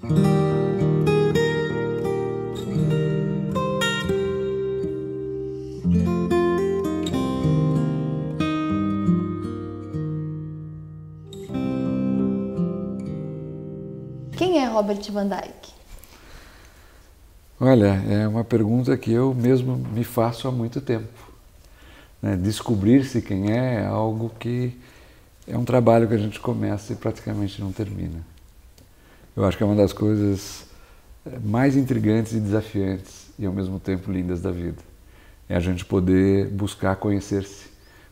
Quem é Robert Van Dyke? Olha, é uma pergunta que eu mesmo me faço há muito tempo. Descobrir-se quem é algo que é um trabalho que a gente começa e praticamente não termina. Eu acho que é uma das coisas mais intrigantes e desafiantes e ao mesmo tempo lindas da vida. É a gente poder buscar conhecer-se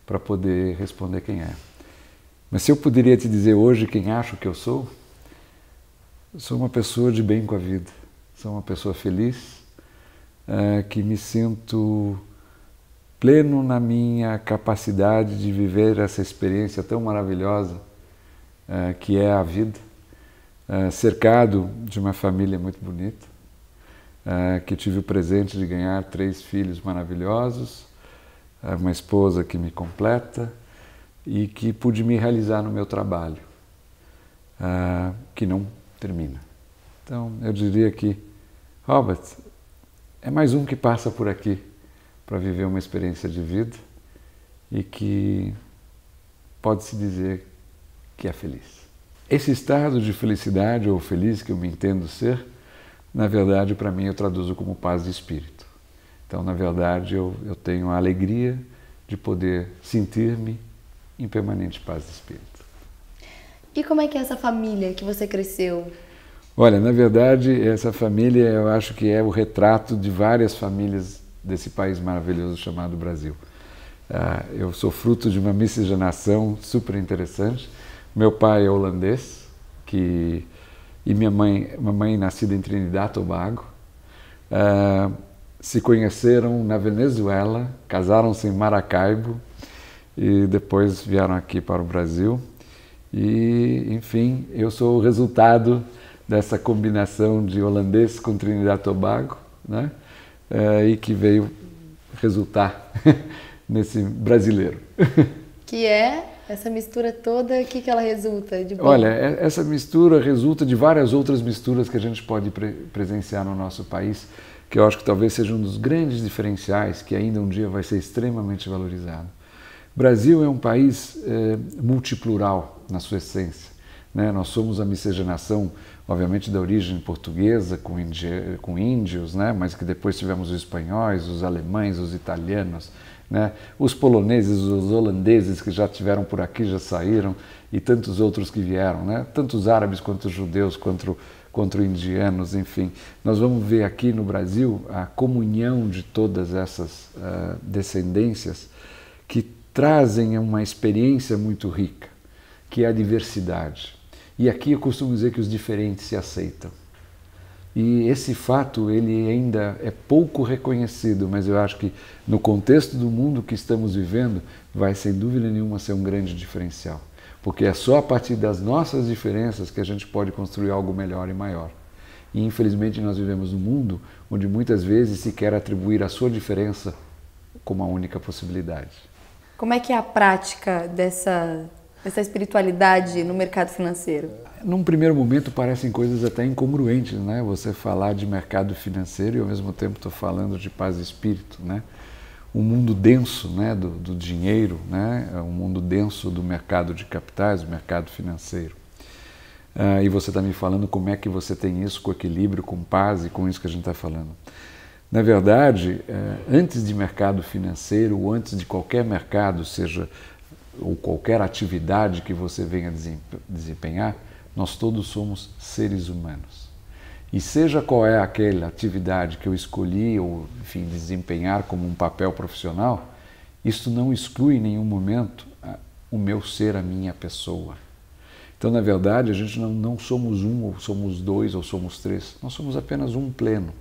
para poder responder quem é. Mas se eu poderia te dizer hoje quem acho que eu sou uma pessoa de bem com a vida. Sou uma pessoa feliz, que me sinto pleno na minha capacidade de viver essa experiência tão maravilhosa que é a vida, cercado de uma família muito bonita, que tive o presente de ganhar 3 filhos maravilhosos, uma esposa que me completa e que pude me realizar no meu trabalho, que não termina. Então, eu diria que Robert é mais um que passa por aqui para viver uma experiência de vida e que pode-se dizer que é feliz. Esse estado de felicidade ou feliz que eu me entendo ser, na verdade, para mim, eu traduzo como paz de espírito. Então, na verdade, eu tenho a alegria de poder sentir-me em permanente paz de espírito. E como é que é essa família que você cresceu? Olha, na verdade, essa família eu acho que é o retrato de várias famílias desse país maravilhoso chamado Brasil. Eu sou fruto de uma miscigenação super interessante. Meu pai é holandês e minha mãe nascida em Trinidad e Tobago. Se conheceram na Venezuela, casaram-se em Maracaibo e depois vieram aqui para o Brasil. E, enfim, eu sou o resultado dessa combinação de holandês com Trinidad e Tobago, né? E que veio resultar nesse brasileiro. Que é essa mistura toda, o que ela resulta de bom? Olha, essa mistura resulta de várias outras misturas que a gente pode presenciar no nosso país, que eu acho que talvez seja um dos grandes diferenciais que ainda um dia vai ser extremamente valorizado. O Brasil é um país multiplural na sua essência. Nós somos a miscigenação, obviamente, da origem portuguesa, com índios, mas que depois tivemos os espanhóis, os alemães, os italianos, os poloneses, os holandeses que já tiveram por aqui, já saíram, e tantos outros que vieram, tanto os árabes quanto os judeus, quanto indianos, enfim. Nós vamos ver aqui no Brasil a comunhão de todas essas descendências que trazem uma experiência muito rica, que é a diversidade. E aqui eu costumo dizer que os diferentes se aceitam. E esse fato ele ainda é pouco reconhecido, mas eu acho que no contexto do mundo que estamos vivendo vai sem dúvida nenhuma ser um grande diferencial. Porque é só a partir das nossas diferenças que a gente pode construir algo melhor e maior. E infelizmente nós vivemos num mundo onde muitas vezes se quer atribuir a sua diferença como a única possibilidade. Como é que é a prática dessa espiritualidade no mercado financeiro? Num primeiro momento parecem coisas até incongruentes, Você falar de mercado financeiro e ao mesmo tempo estou falando de paz de espírito, Um mundo denso, do dinheiro, Um mundo denso do mercado de capitais, do mercado financeiro. E você está me falando como é que você tem isso com equilíbrio, com paz e com isso que a gente está falando. Na verdade, antes de mercado financeiro ou antes de qualquer mercado, seja ou qualquer atividade que você venha desempenhar, nós todos somos seres humanos. E seja qual é aquela atividade que eu escolhi ou, enfim, desempenhar como um papel profissional, isso não exclui em nenhum momento o meu ser, a minha pessoa. Então, na verdade, a gente não somos um, ou somos 2, ou somos 3. Nós somos apenas um pleno,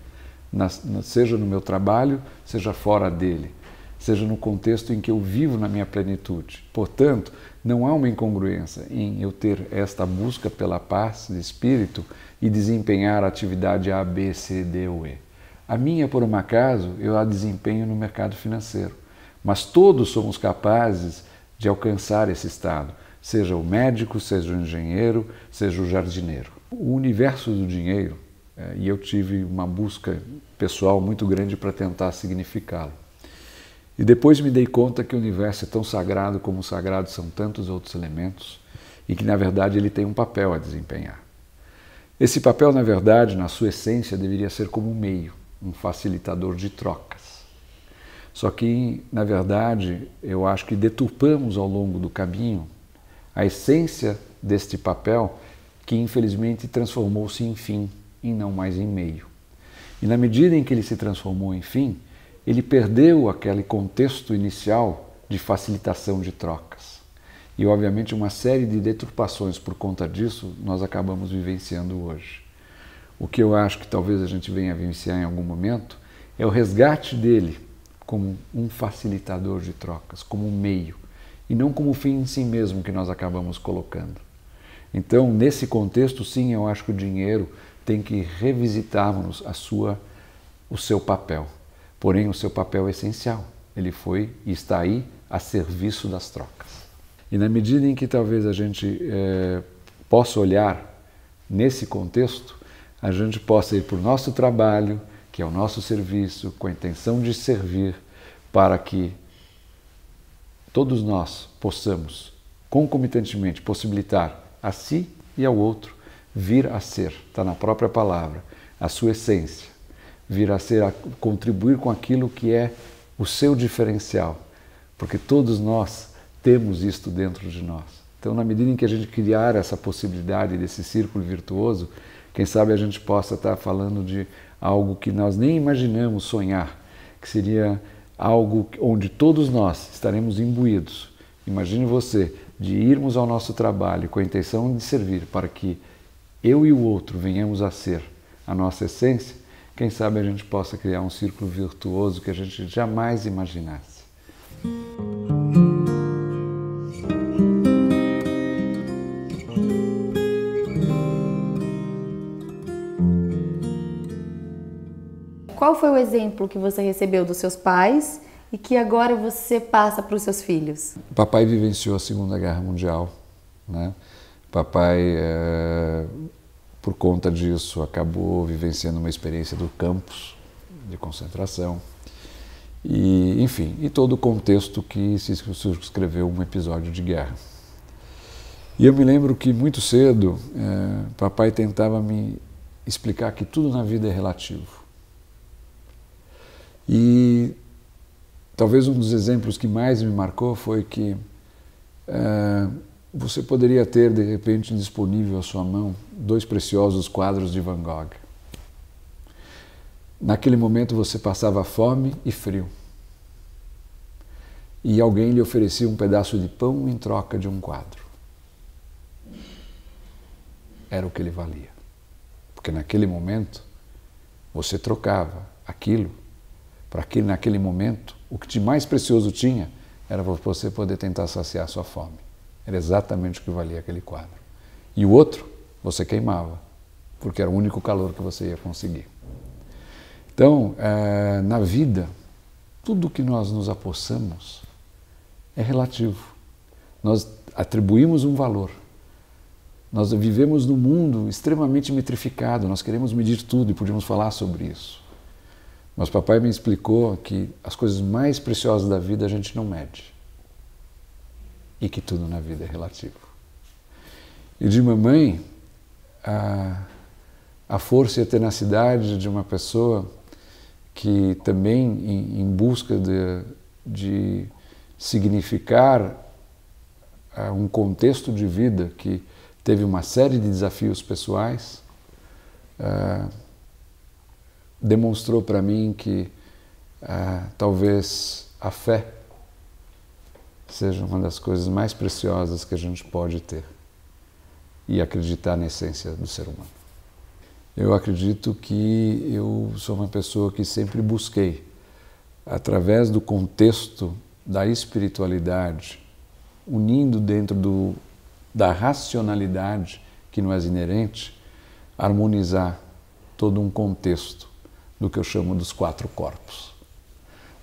seja no meu trabalho, seja fora dele. Seja no contexto em que eu vivo na minha plenitude. Portanto, não há uma incongruência em eu ter esta busca pela paz de espírito e desempenhar a atividade A, B, C, D ou E. A minha, por um acaso, eu a desempenho no mercado financeiro. Mas todos somos capazes de alcançar esse estado, seja o médico, seja o engenheiro, seja o jardineiro. O universo do dinheiro, e eu tive uma busca pessoal muito grande para tentar significá-lo. E depois me dei conta que o universo é tão sagrado como sagrados são tantos outros elementos e que, na verdade, ele tem um papel a desempenhar. Esse papel, na verdade, na sua essência, deveria ser como um meio, um facilitador de trocas. Só que, na verdade, eu acho que deturpamos ao longo do caminho a essência deste papel que, infelizmente, transformou-se em fim e não mais em meio. E na medida em que ele se transformou em fim, ele perdeu aquele contexto inicial de facilitação de trocas. E, obviamente, uma série de deturpações por conta disso nós acabamos vivenciando hoje. O que eu acho que talvez a gente venha a vivenciar em algum momento é o resgate dele como um facilitador de trocas, como um meio, e não como fim em si mesmo que nós acabamos colocando. Então, nesse contexto, sim, eu acho que o dinheiro tem que revisitarmos o seu papel. Porém, o seu papel é essencial. Ele foi e está aí a serviço das trocas. E na medida em que talvez a gente possa olhar nesse contexto, a gente possa ir para o nosso trabalho, que é o nosso serviço, com a intenção de servir, para que todos nós possamos, concomitantemente, possibilitar a si e ao outro vir a ser, está na própria palavra, a sua essência, vir a ser, a contribuir com aquilo que é o seu diferencial, porque todos nós temos isto dentro de nós. Então, na medida em que a gente criar essa possibilidade desse círculo virtuoso, quem sabe a gente possa estar falando de algo que nós nem imaginamos sonhar, que seria algo onde todos nós estaremos imbuídos. Imagine você, de irmos ao nosso trabalho com a intenção de servir para que eu e o outro venhamos a ser a nossa essência, quem sabe a gente possa criar um círculo virtuoso que a gente jamais imaginasse. Qual foi o exemplo que você recebeu dos seus pais e que agora você passa para os seus filhos? Papai vivenciou a Segunda Guerra Mundial, né? Papai, por conta disso, acabou vivenciando uma experiência do campos de concentração e, enfim, e todo o contexto que se escreveu um episódio de guerra. E eu me lembro que muito cedo, papai tentava me explicar que tudo na vida é relativo. E talvez um dos exemplos que mais me marcou foi que você poderia ter, de repente, disponível à sua mão 2 preciosos quadros de Van Gogh. Naquele momento você passava fome e frio. E alguém lhe oferecia um pedaço de pão em troca de um quadro. Era o que ele valia. Porque naquele momento você trocava aquilo para que naquele momento o que de mais precioso tinha era você poder tentar saciar sua fome. Era exatamente o que valia aquele quadro. E o outro você queimava, porque era o único calor que você ia conseguir. Então, na vida, tudo que nós nos apossamos é relativo. Nós atribuímos um valor. Nós vivemos num mundo extremamente metrificado, nós queremos medir tudo e podíamos falar sobre isso. Mas papai me explicou que as coisas mais preciosas da vida a gente não mede. E que tudo na vida é relativo. E de mamãe, a força e a tenacidade de uma pessoa que também, em busca de significar um contexto de vida que teve uma série de desafios pessoais, demonstrou para mim que talvez a fé seja uma das coisas mais preciosas que a gente pode ter e acreditar na essência do ser humano. Eu acredito que eu sou uma pessoa que sempre busquei, através do contexto da espiritualidade, unindo dentro da racionalidade que não é inerente, harmonizar todo um contexto do que eu chamo dos 4 corpos.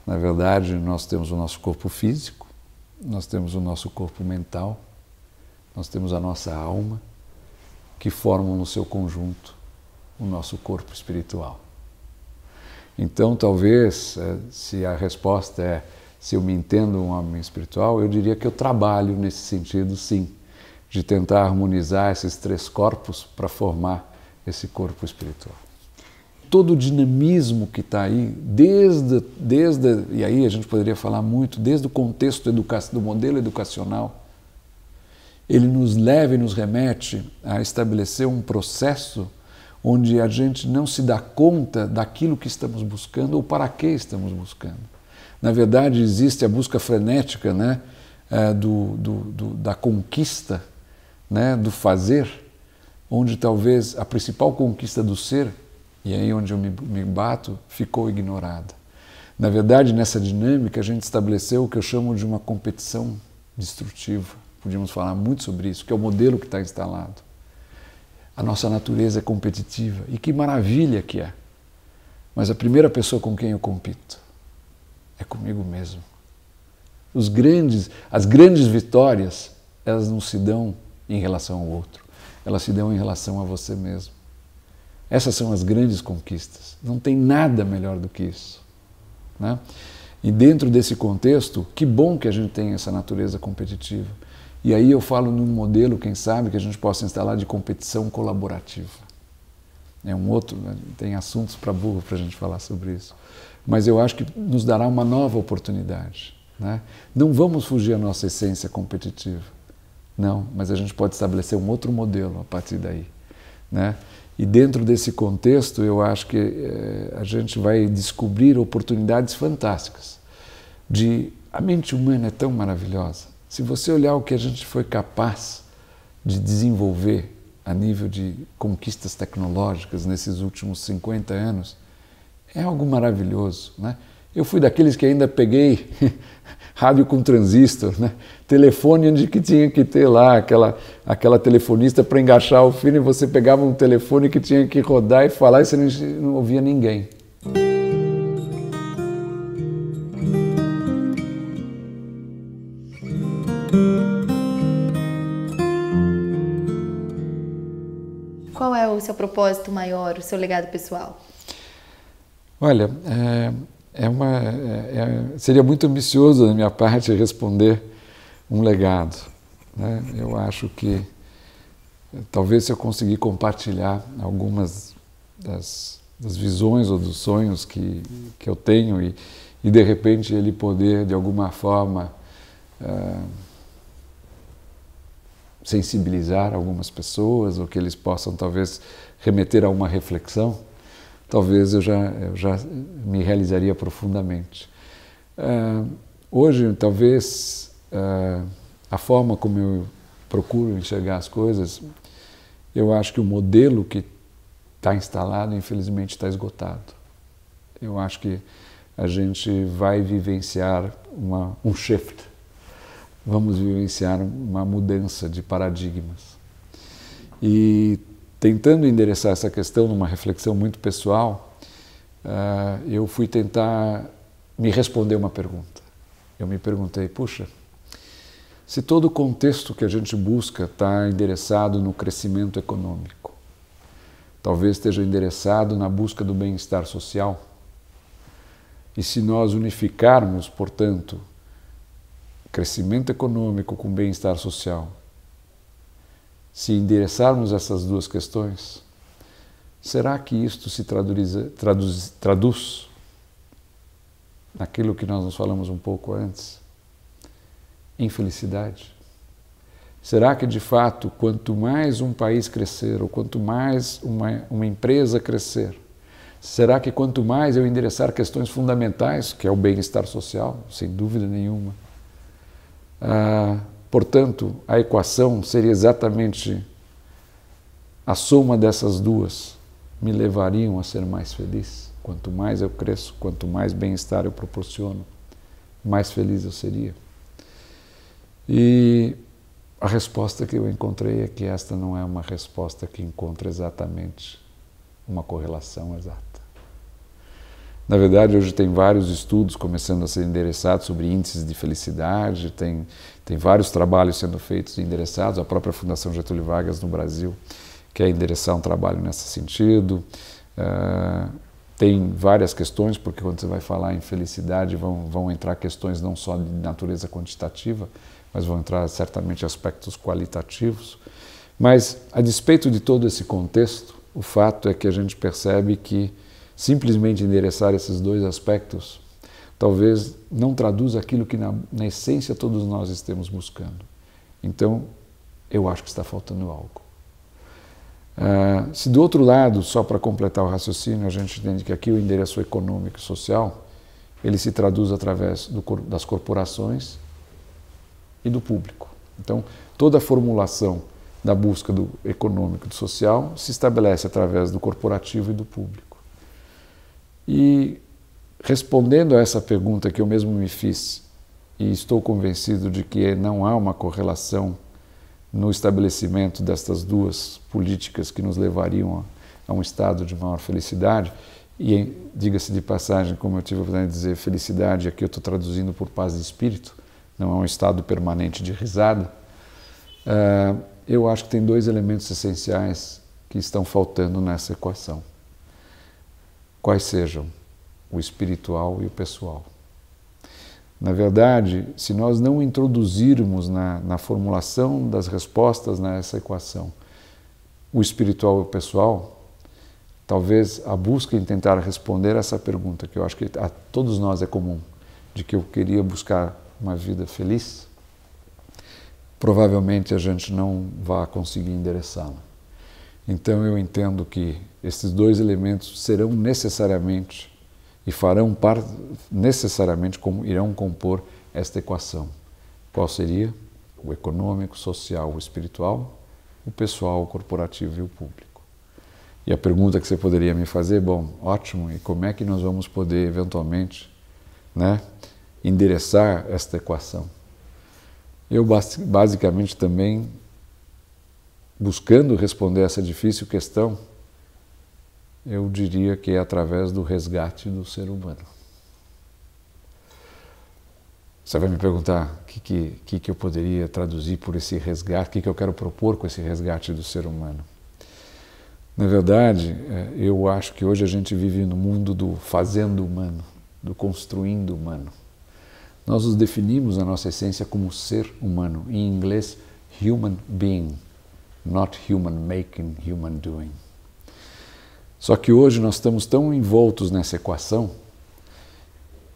Na verdade, nós temos o nosso corpo físico, nós temos o nosso corpo mental, nós temos a nossa alma, que formam no seu conjunto o nosso corpo espiritual. Então, talvez, se a resposta é se eu me entendo um homem espiritual, eu diria que eu trabalho nesse sentido, sim, de tentar harmonizar esses 3 corpos para formar esse corpo espiritual. Todo o dinamismo que está aí, e aí a gente poderia falar muito, desde o contexto do modelo educacional, ele nos leva e nos remete a estabelecer um processo onde a gente não se dá conta daquilo que estamos buscando ou para que estamos buscando. Na verdade, existe a busca frenética, né, da conquista, né, do fazer, onde talvez a principal conquista do ser, e aí onde eu me bato, ficou ignorada. Na verdade, nessa dinâmica, a gente estabeleceu o que eu chamo de uma competição destrutiva. Podíamos falar muito sobre isso, que é o modelo que está instalado. A nossa natureza é competitiva, e que maravilha que é. Mas a primeira pessoa com quem eu compito é comigo mesmo. As grandes vitórias, elas não se dão em relação ao outro, elas se dão em relação a você mesmo. Essas são as grandes conquistas. Não tem nada melhor do que isso, né? E dentro desse contexto, que bom que a gente tem essa natureza competitiva. E aí eu falo num modelo, quem sabe, que a gente possa instalar de competição colaborativa. É um outro, né? Tem assuntos para burro para a gente falar sobre isso. Mas eu acho que nos dará uma nova oportunidade, né? Não vamos fugir à nossa essência competitiva, não, mas a gente pode estabelecer um outro modelo a partir daí, né? E dentro desse contexto, eu acho que a gente vai descobrir oportunidades fantásticas. A mente humana é tão maravilhosa. Se você olhar o que a gente foi capaz de desenvolver a nível de conquistas tecnológicas nesses últimos 50 anos, é algo maravilhoso, né? Eu fui daqueles que ainda peguei rádio com transistor, né? Telefone onde que tinha que ter lá aquela telefonista para engaixar o fio, e você pegava um telefone que tinha que rodar e falar e você não ouvia ninguém. Qual é o seu propósito maior, o seu legado pessoal? Olha, seria muito ambicioso da minha parte responder um legado, né? Eu acho que talvez se eu conseguir compartilhar algumas das visões ou dos sonhos que eu tenho e de repente ele poder de alguma forma sensibilizar algumas pessoas ou que eles possam talvez remeter a uma reflexão, talvez eu já me realizaria profundamente. Hoje, talvez, a forma como eu procuro enxergar as coisas, eu acho que o modelo que está instalado, infelizmente, está esgotado. Eu acho que a gente vai vivenciar um shift, vamos vivenciar uma mudança de paradigmas. E tentando endereçar essa questão numa reflexão muito pessoal, eu fui tentar me responder uma pergunta. Eu me perguntei, puxa, se todo o contexto que a gente busca está endereçado no crescimento econômico, talvez esteja endereçado na busca do bem-estar social, e se nós unificarmos, portanto, crescimento econômico com bem-estar social, se endereçarmos essas duas questões, será que isto se traduz naquilo que nós nos falamos um pouco antes, em felicidade? Será que, de fato, quanto mais um país crescer, ou quanto mais uma empresa crescer, será que quanto mais eu endereçar questões fundamentais, que é o bem-estar social, sem dúvida nenhuma, portanto, a equação seria exatamente a soma dessas duas, me levariam a ser mais feliz? Quanto mais eu cresço, quanto mais bem-estar eu proporciono, mais feliz eu seria. E a resposta que eu encontrei é que esta não é uma resposta que encontra exatamente uma correlação exata. Na verdade, hoje tem vários estudos começando a ser endereçados sobre índices de felicidade, tem vários trabalhos sendo feitos e endereçados, a própria Fundação Getúlio Vargas no Brasil quer endereçar um trabalho nesse sentido. Tem várias questões, porque quando você vai falar em felicidade vão entrar questões não só de natureza quantitativa, mas vão entrar certamente aspectos qualitativos. Mas, a despeito de todo esse contexto, o fato é que a gente percebe que simplesmente endereçar esses dois aspectos talvez não traduza aquilo que na essência todos nós estamos buscando. Então, eu acho que está faltando algo. Se do outro lado, só para completar o raciocínio, a gente entende que aqui o endereço econômico e social, ele se traduz através das corporações e do público. Então, toda a formulação da busca do econômico e do social se estabelece através do corporativo e do público. E respondendo a essa pergunta que eu mesmo me fiz, e estou convencido de que não há uma correlação no estabelecimento destas duas políticas que nos levariam a um estado de maior felicidade, e diga-se de passagem, como eu tive a oportunidade de dizer, felicidade, aqui eu estou traduzindo por paz de espírito, não é um estado permanente de risada, eu acho que tem dois elementos essenciais que estão faltando nessa equação. Quais sejam? O espiritual e o pessoal. Na verdade, se nós não introduzirmos na formulação das respostas nessa equação o espiritual e o pessoal, talvez a busca em tentar responder essa pergunta, que eu acho que a todos nós é comum, de que eu queria buscar uma vida feliz, provavelmente a gente não vai conseguir endereçá-la. Então eu entendo que esses dois elementos serão necessariamente e farão parte necessariamente como irão compor esta equação. Qual seria? O econômico, social, o espiritual, o pessoal, o corporativo e o público. E a pergunta que você poderia me fazer, bom, ótimo, e como é que nós vamos poder eventualmente, endereçar esta equação? Eu basicamente também, buscando responder essa difícil questão, eu diria que é através do resgate do ser humano. Você vai me perguntar o que eu poderia traduzir por esse resgate, o que eu quero propor com esse resgate do ser humano. Na verdade, eu acho que hoje a gente vive no mundo do fazendo humano, do construindo humano. Nós nos definimos a nossa essência como ser humano, em inglês, human being, not human making, human doing. Só que hoje nós estamos tão envoltos nessa equação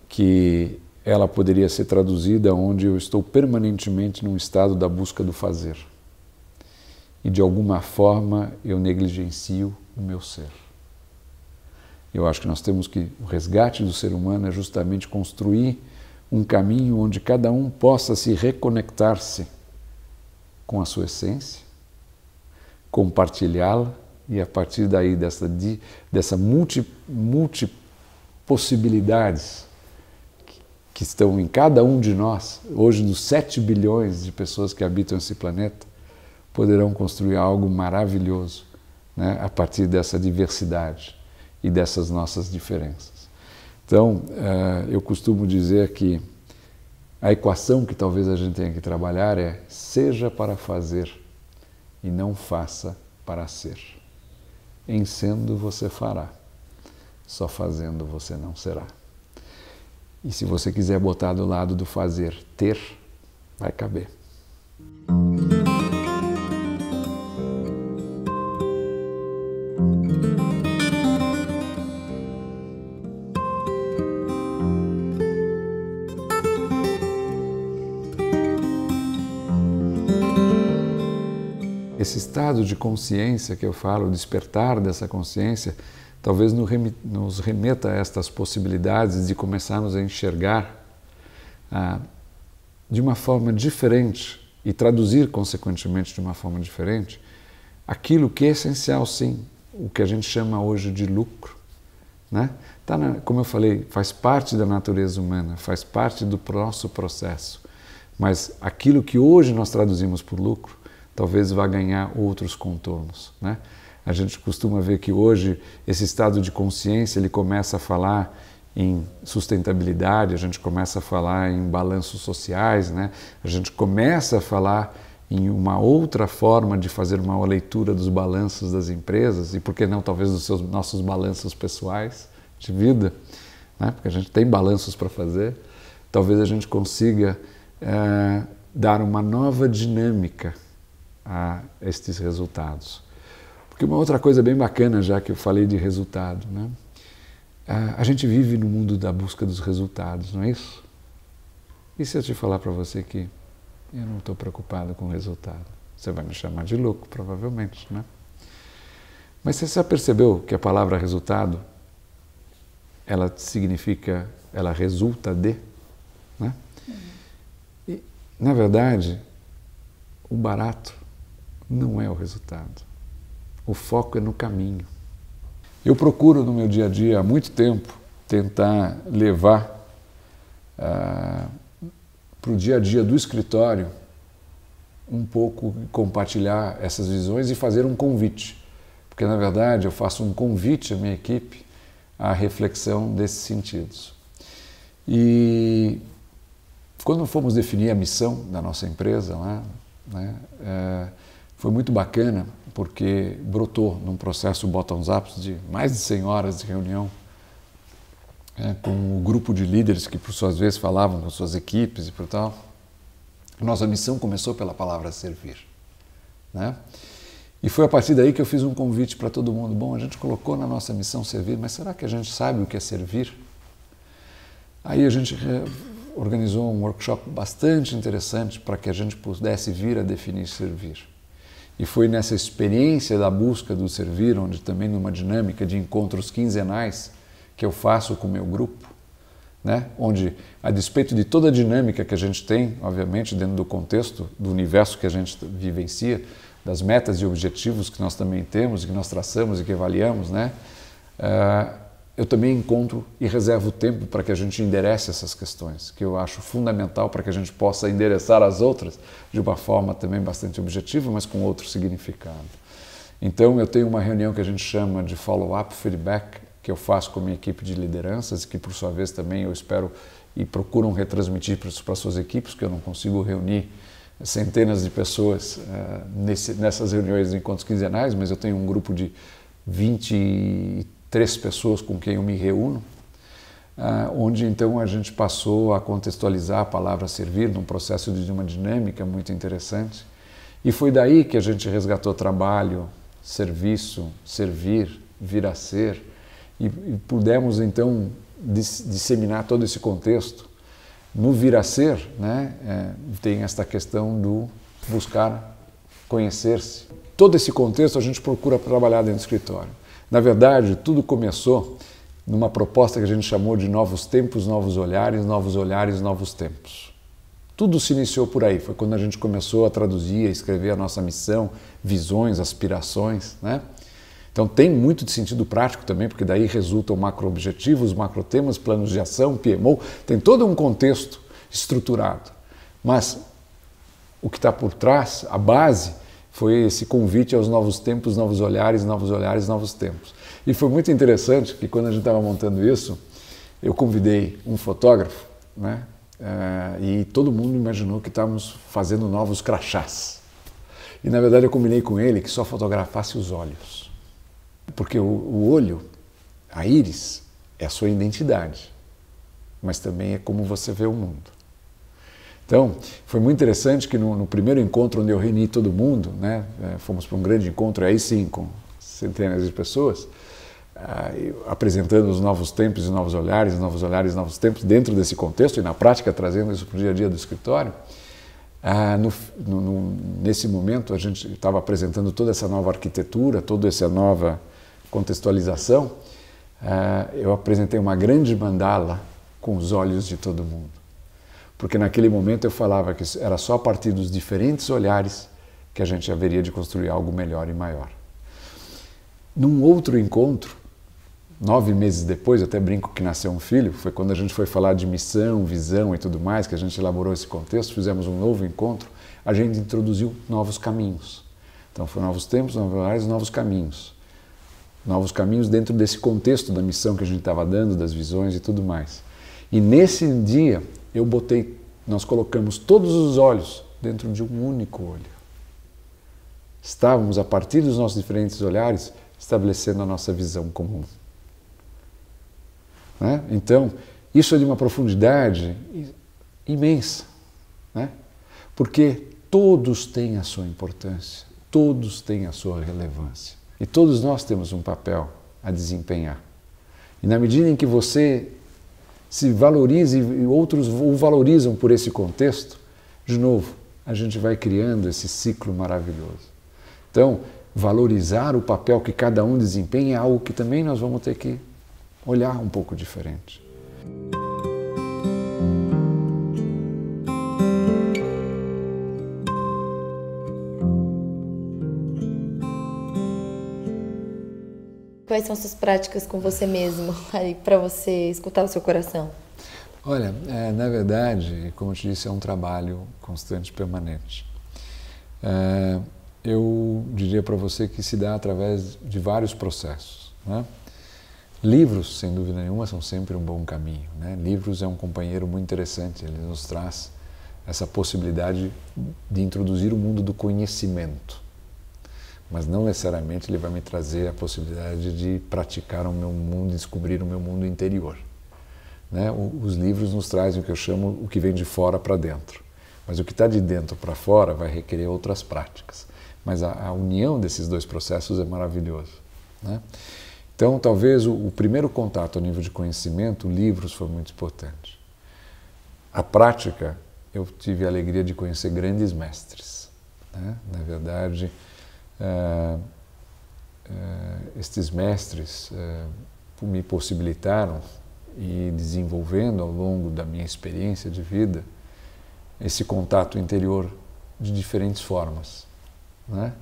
que ela poderia ser traduzida onde eu estou permanentemente num estado da busca do fazer. E de alguma forma eu negligencio o meu ser. Eu acho que nós temos que, o resgate do ser humano é justamente construir um caminho onde cada um possa se reconectar-se com a sua essência, compartilhá-la, e a partir daí, dessa multipossibilidades que estão em cada um de nós, hoje dos 7 bilhões de pessoas que habitam esse planeta, poderão construir algo maravilhoso, a partir dessa diversidade e dessas nossas diferenças. Então, eu costumo dizer que a equação que talvez a gente tenha que trabalhar é seja para fazer e não faça para ser. Em sendo você fará, só fazendo você não será. E se você quiser botar do lado do fazer, ter, vai caber. Esse estado de consciência que eu falo, o despertar dessa consciência, talvez nos remeta a estas possibilidades de começarmos a enxergar de uma forma diferente e traduzir, consequentemente, de uma forma diferente, aquilo que é essencial, sim, o que a gente chama hoje de lucro. Como eu falei, faz parte da natureza humana, faz parte do nosso processo, mas aquilo que hoje nós traduzimos por lucro, talvez vá ganhar outros contornos. A gente costuma ver que hoje esse estado de consciência ele começa a falar em sustentabilidade, a gente começa a falar em balanços sociais, né? A gente começa a falar em uma outra forma de fazer uma leitura dos balanços das empresas e, por que não, talvez dos nossos balanços pessoais de vida, né? Porque a gente tem balanços para fazer. Talvez a gente consiga dar uma nova dinâmica a estes resultados. Porque uma outra coisa bem bacana, já que eu falei de resultado, né? A gente vive no mundo da busca dos resultados, não é isso? E se eu te falar para você que eu não estou preocupado com o resultado? Você vai me chamar de louco, provavelmente, né? Mas você já percebeu que a palavra resultado, ela significa, ela resulta de, né? E, na verdade, o barato não é o resultado. O foco é no caminho. Eu procuro no meu dia a dia, há muito tempo, tentar levar para o dia a dia do escritório um pouco, compartilhar essas visões e fazer um convite. Porque, na verdade, eu faço um convite à minha equipe à reflexão desses sentidos. E quando fomos definir a missão da nossa empresa lá, né, foi muito bacana, porque brotou num processo bottoms-up de mais de 100 horas de reunião com um grupo de líderes que, por suas vezes, falavam com suas equipes e por tal. Nossa missão começou pela palavra servir, né? E foi a partir daí que eu fiz um convite para todo mundo. Bom, a gente colocou na nossa missão servir, mas será que a gente sabe o que é servir? Aí a gente organizou um workshop bastante interessante para que a gente pudesse vir a definir servir. E foi nessa experiência da busca do servir, onde também numa dinâmica de encontros quinzenais que eu faço com o meu grupo, né? Onde, a despeito de toda a dinâmica que a gente tem, obviamente, dentro do contexto do universo que a gente vivencia, das metas e objetivos que nós também temos, que nós traçamos e que avaliamos, né? Eu também encontro e reservo tempo para que a gente enderece essas questões, que eu acho fundamental para que a gente possa endereçar as outras de uma forma também bastante objetiva, mas com outro significado. Então, eu tenho uma reunião que a gente chama de follow-up feedback, que eu faço com a minha equipe de lideranças, que por sua vez também eu espero e procuram retransmitir para suas equipes, que eu não consigo reunir centenas de pessoas nessas reuniões de encontros quinzenais, mas eu tenho um grupo de 23 pessoas com quem eu me reúno, onde então a gente passou a contextualizar a palavra servir num processo de uma dinâmica muito interessante. E foi daí que a gente resgatou trabalho, serviço, servir, vir a ser, e pudemos então disseminar todo esse contexto. No vir a ser, né, tem esta questão do buscar conhecer-se. Todo esse contexto a gente procura trabalhar dentro do escritório. Na verdade, tudo começou numa proposta que a gente chamou de novos tempos, novos olhares, novos tempos. Tudo se iniciou por aí, foi quando a gente começou a traduzir, a escrever a nossa missão, visões, aspirações, né? Então tem muito de sentido prático também, porque daí resultam macro-objetivos, macro-temas, planos de ação, PMO, tem todo um contexto estruturado. Mas o que está por trás, a base, foi esse convite aos novos tempos, novos olhares, novos tempos. E foi muito interessante que quando a gente estava montando isso, eu convidei um fotógrafo, né? E todo mundo imaginou que estávamos fazendo novos crachás. E na verdade eu combinei com ele que só fotografasse os olhos. Porque o olho, a íris, é a sua identidade, mas também é como você vê o mundo. Então, foi muito interessante que no primeiro encontro onde eu reuni todo mundo, né, fomos para um grande encontro, aí sim, com centenas de pessoas, apresentando os novos tempos e novos olhares, novos tempos, dentro desse contexto e na prática trazendo isso para o dia a dia do escritório. Nesse momento a gente estava apresentando toda essa nova arquitetura, toda essa nova contextualização. Eu apresentei uma grande mandala com os olhos de todo mundo. Porque naquele momento eu falava que era só a partir dos diferentes olhares que a gente haveria de construir algo melhor e maior. Num outro encontro, 9 meses depois, eu até brinco que nasceu um filho, foi quando a gente foi falar de missão, visão e tudo mais, que a gente elaborou esse contexto, fizemos um novo encontro, a gente introduziu novos caminhos. Então, foram novos tempos, novos olhares, novos caminhos. novos caminhos dentro desse contexto da missão que a gente estava dando, das visões e tudo mais. E nesse dia nós colocamos todos os olhos dentro de um único olho. Estávamos, a partir dos nossos diferentes olhares, estabelecendo a nossa visão comum. Né? Então, isso é de uma profundidade imensa, né? Porque todos têm a sua importância, todos têm a sua relevância e todos nós temos um papel a desempenhar. E na medida em que você se valoriza e outros o valorizam por esse contexto, de novo, a gente vai criando esse ciclo maravilhoso. Então, valorizar o papel que cada um desempenha é algo que também nós vamos ter que olhar um pouco diferente. Quais são suas práticas com você mesmo, para você escutar o seu coração? Olha, na verdade, como eu te disse, é um trabalho constante, permanente. Eu diria para você que se dá através de vários processos, né? Livros, sem dúvida nenhuma, são sempre um bom caminho, né? Livros é um companheiro muito interessante, ele nos traz essa possibilidade de introduzir o mundo do conhecimento, mas não necessariamente ele vai me trazer a possibilidade de praticar o meu mundo, descobrir o meu mundo interior, né? Os livros nos trazem o que eu chamo o que vem de fora para dentro, mas o que está de dentro para fora vai requerer outras práticas. Mas a união desses dois processos é maravilhoso, né? Então, talvez o primeiro contato a nível de conhecimento, livros, foi muito importante. A prática, eu tive a alegria de conhecer grandes mestres, né? Na verdade, estes mestres me possibilitaram e desenvolvendo ao longo da minha experiência de vida esse contato interior de diferentes formas, né?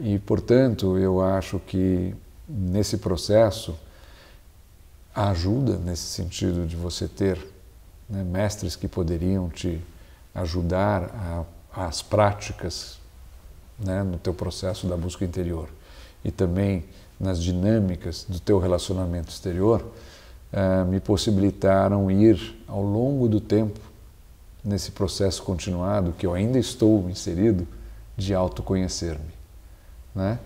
E, portanto, eu acho que nesse processo a ajuda nesse sentido de você ter, né, mestres que poderiam te ajudar às práticas, né, no teu processo da busca interior e também nas dinâmicas do teu relacionamento exterior, me possibilitaram ir ao longo do tempo nesse processo continuado que eu ainda estou inserido de autoconhecer-me, né?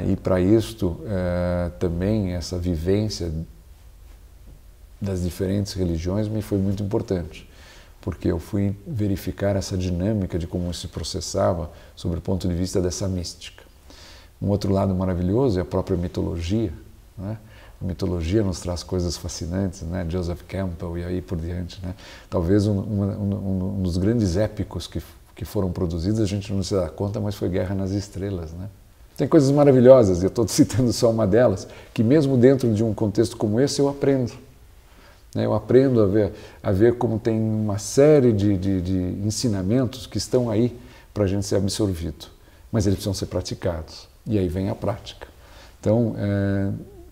E para isto também essa vivência das diferentes religiões me foi muito importante, porque eu fui verificar essa dinâmica de como se processava sob o ponto de vista dessa mística. Um outro lado maravilhoso é a própria mitologia, né? A mitologia nos traz coisas fascinantes, né? Joseph Campbell e aí por diante, né? Talvez um dos grandes épicos que foram produzidos, a gente não se dá conta, mas foi Guerra nas Estrelas, né? Tem coisas maravilhosas, e eu estou citando só uma delas, que mesmo dentro de um contexto como esse eu aprendo. Né? Eu aprendo a ver como tem uma série de ensinamentos que estão aí para a gente ser absorvido, mas eles precisam ser praticados, e aí vem a prática. Então,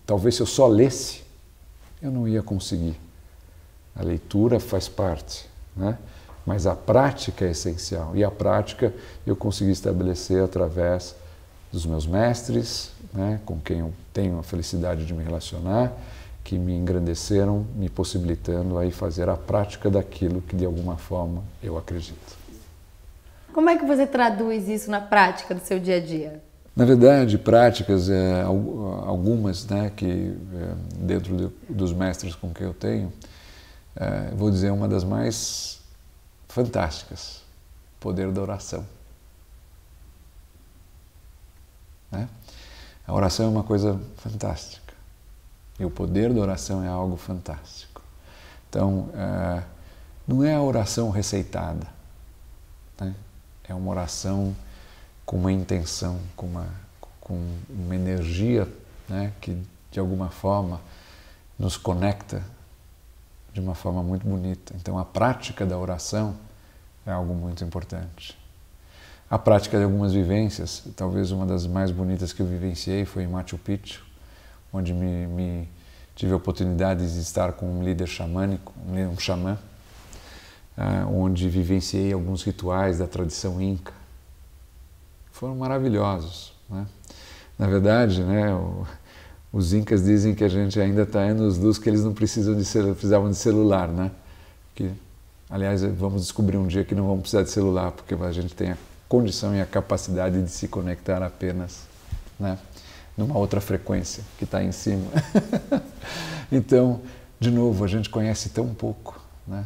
talvez se eu só lesse, eu não ia conseguir. A leitura faz parte, né? Mas a prática é essencial, e a prática eu consegui estabelecer através dos meus mestres, né, com quem eu tenho a felicidade de me relacionar, que me engrandeceram, me possibilitando aí fazer a prática daquilo que de alguma forma eu acredito. Como é que você traduz isso na prática do seu dia a dia? Na verdade, práticas, algumas, né, que dentro dos mestres com quem eu tenho, vou dizer uma das mais fantásticas, o poder da oração, né? A oração é uma coisa fantástica e o poder da oração é algo fantástico. Então, não é a oração receitada, né? É uma oração com uma intenção, com uma energia, né, que de alguma forma nos conecta de uma forma muito bonita. Então, a prática da oração é algo muito importante. A prática de algumas vivências, talvez uma das mais bonitas que eu vivenciei foi em Machu Picchu, onde tive a oportunidade de estar com um líder xamânico, um xamã, onde vivenciei alguns rituais da tradição inca. Foram maravilhosos, né? Na verdade, né, os incas dizem que a gente ainda está anos-luz, que eles não precisavam de celular, né? Que, aliás, vamos descobrir um dia que não vamos precisar de celular, porque a gente tem a condição e a capacidade de se conectar apenas, né, numa outra frequência que está em cima. Então, de novo, a gente conhece tão pouco, né,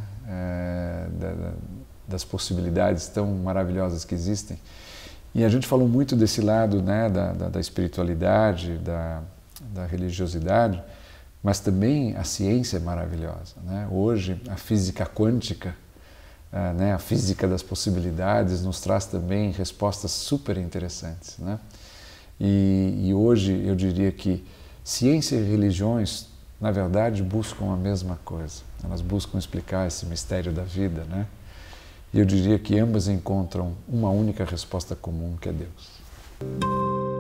das possibilidades tão maravilhosas que existem. E a gente falou muito desse lado, né, da espiritualidade, da religiosidade, mas também a ciência é maravilhosa, né? Hoje, a física quântica, né, a física das possibilidades, nos traz também respostas super interessantes, né? E hoje eu diria que ciência e religiões, na verdade, buscam a mesma coisa. Elas buscam explicar esse mistério da vida, né? E eu diria que ambas encontram uma única resposta comum, que é Deus.